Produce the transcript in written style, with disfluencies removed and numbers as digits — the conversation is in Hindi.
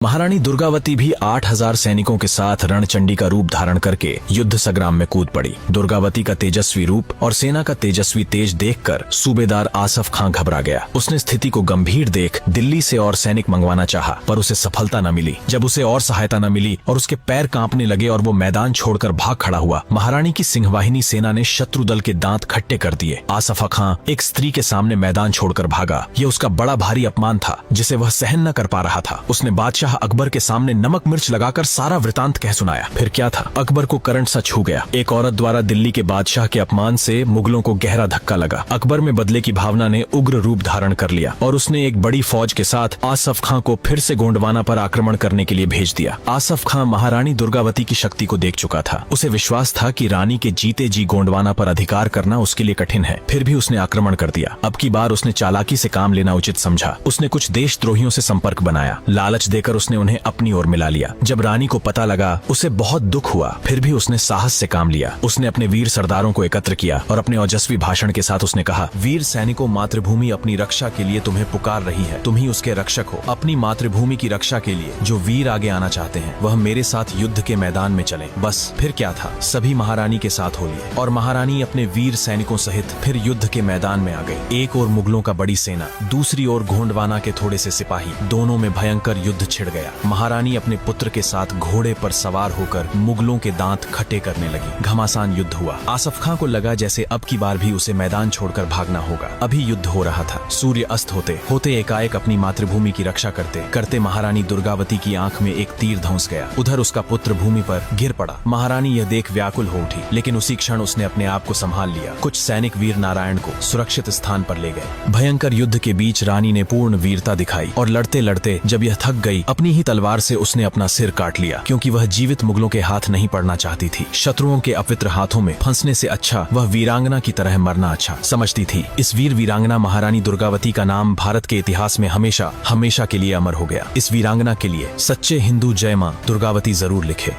महारानी दुर्गावती भी 8000 सैनिकों के साथ रणचंडी का रूप धारण करके युद्ध संग्राम में कूद पड़ी। दुर्गावती का तेजस्वी रूप और सेना का तेजस्वी तेज देखकर सूबेदार आसफ खां घबरा गया। उसने स्थिति को गंभीर देख दिल्ली से और सैनिक मंगवाना चाहा, पर उसे सफलता न मिली। जब उसे और सहायता न मिली और उसके पैर कांपने लगे और वो मैदान छोड़कर भाग खड़ा हुआ, महारानी की सिंहवाहिनी सेना ने शत्रु दल के दांत खट्टे कर दिए। आसफ खां एक स्त्री के सामने मैदान छोड़कर भागा। ये उसका बड़ा भारी अपमान था जिसे वह सहन न कर पा रहा था। उसने बादशाह अकबर के सामने नमक मिर्च लगाकर सारा वृतांत कह सुनाया। फिर क्या था, अकबर को करंट सा छू गया। एक औरत द्वारा दिल्ली के बादशाह के अपमान से मुगलों को गहरा धक्का लगा। अकबर में बदले की भावना ने उग्र रूप धारण कर लिया और उसने एक बड़ी फौज के साथ आसफ खां को फिर से गोंडवाना पर आक्रमण करने के लिए भेज दिया। आसफ खां महारानी दुर्गावती की शक्ति को देख चुका था। उसे विश्वास था कि रानी के जीते जी गोंडवाना पर अधिकार करना उसके लिए कठिन है। फिर भी उसने आक्रमण कर दिया। अब की बार उसने चालाकी से काम लेना उचित समझा। उसने कुछ देशद्रोहियों से संपर्क बनाया। लालच देकर उसने उन्हें अपनी ओर मिला लिया। जब रानी को पता लगा, उसे बहुत दुख हुआ। फिर भी उसने साहस से काम लिया। उसने अपने वीर सरदारों को एकत्र किया और अपने ओजस्वी भाषण के साथ उसने कहा, वीर सैनिकों, मातृभूमि अपनी रक्षा के लिए तुम्हें पुकार रही है। तुम ही उसके रक्षक हो। अपनी मातृभूमि की रक्षा के लिए जो वीर आगे आना चाहते हैं वह मेरे साथ युद्ध के मैदान में चले। बस फिर क्या था, सभी महारानी के साथ हो लिए और महारानी अपने वीर सैनिकों सहित फिर युद्ध के मैदान में आ गई। एक ओर मुगलों का बड़ी सेना, दूसरी ओर गोंडवाना के थोड़े से सिपाही, दोनों में भयंकर युद्ध छिड़ गया। महारानी अपने पुत्र के साथ घोड़े पर सवार होकर मुगलों के दांत खट्टे करने लगी। घमासान युद्ध हुआ। आसफ खां को लगा जैसे अब की बार भी उसे मैदान छोड़कर भागना होगा। अभी युद्ध हो रहा था। सूर्य अस्त होते होते एकाएक अपनी मातृभूमि की रक्षा करते करते महारानी दुर्गावती की आंख में एक तीर धंस गया। उधर उसका पुत्र भूमि पर गिर पड़ा। महारानी यह देख व्याकुल हो उठी, लेकिन उसी क्षण उसने अपने आप को संभाल लिया। कुछ सैनिक वीर नारायण को सुरक्षित स्थान पर ले गए। भयंकर युद्ध के बीच रानी ने पूर्ण वीरता दिखाई और लड़ते लड़ते जब यह थक गई, अपनी ही तलवार से उसने अपना सिर काट लिया, क्योंकि वह जीवित मुगलों के हाथ नहीं पड़ना चाहती थी। शत्रुओं के अपवित्र हाथों में फंसने से अच्छा वह वीरांगना की तरह मरना अच्छा समझती थी। इस वीर वीरांगना महारानी दुर्गावती का नाम भारत के इतिहास में हमेशा हमेशा के लिए अमर हो गया। इस वीरांगना के लिए सच्चे हिंदू जय मां दुर्गावती जरूर लिखे।